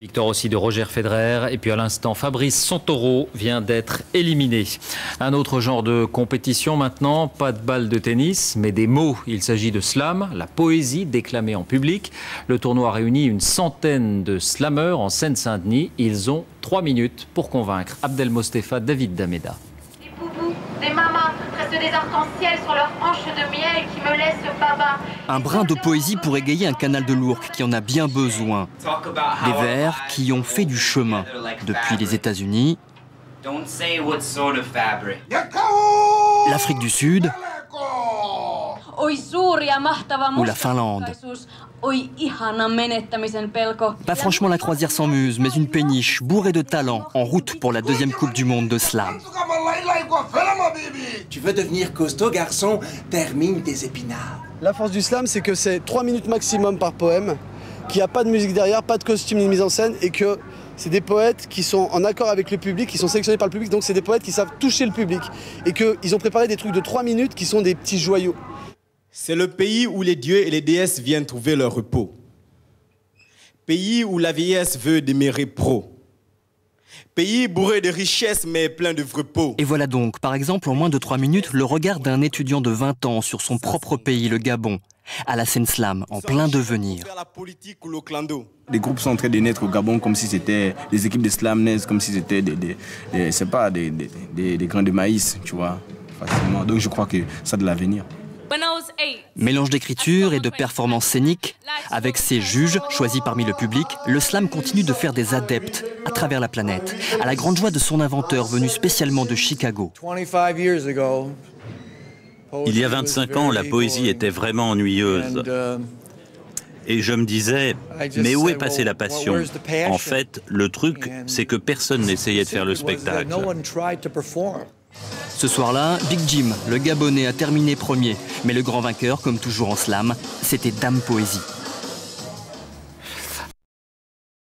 Victoire aussi de Roger Federer et puis à l'instant Fabrice Santoro vient d'être éliminé. Un autre genre de compétition maintenant, pas de balle de tennis mais des mots. Il s'agit de slam, la poésie déclamée en public. Le tournoi réunit une centaine de slammeurs en Seine-Saint-Denis. Ils ont 3 minutes pour convaincre Abdel Mostefa David Dameda. Des boubous, des mamas, presque des arcs-en-ciel sur leurs hanches de miel qui me laissent baba. Un brin de poésie pour égayer un canal de l'Ourcq qui en a bien besoin. Des vers qui ont fait du chemin depuis les États-Unis, l'Afrique du Sud ou la Finlande. Pas franchement la croisière sans muse, mais une péniche bourrée de talent en route pour la 2e Coupe du Monde de slam. Tu veux devenir costaud, garçon? Termine tes épinards. La force du slam, c'est que c'est 3 minutes maximum par poème, qu'il n'y a pas de musique derrière, pas de costume ni de mise en scène, et que c'est des poètes qui sont en accord avec le public, qui sont sélectionnés par le public, donc c'est des poètes qui savent toucher le public. Et qu'ils ont préparé des trucs de 3 minutes qui sont des petits joyaux. C'est le pays où les dieux et les déesses viennent trouver leur repos. Pays où la vieillesse veut demeurer pro. Pays bourré de richesses mais plein de vrais pots. Et voilà donc, par exemple, en moins de 3 minutes, le regard d'un étudiant de 20 ans sur son propre pays, le Gabon, à la scène slam, en plein devenir. Les groupes sont en train de naître au Gabon comme si c'était des équipes de slam naissent, comme si c'était des grains de maïs, tu vois, facilement. Donc je crois que ça a de l'avenir. Mélange d'écriture et de performances scéniques, avec ses juges choisis parmi le public, le slam continue de faire des adeptes à travers la planète, à la grande joie de son inventeur venu spécialement de Chicago. Il y a 25 ans, la poésie était vraiment ennuyeuse. Et je me disais, mais où est passée la passion? En fait, le truc, c'est que personne n'essayait de faire le spectacle. Ce soir-là, Big Jim, le Gabonais, a terminé premier. Mais le grand vainqueur, comme toujours en slam, c'était Dame Poésie.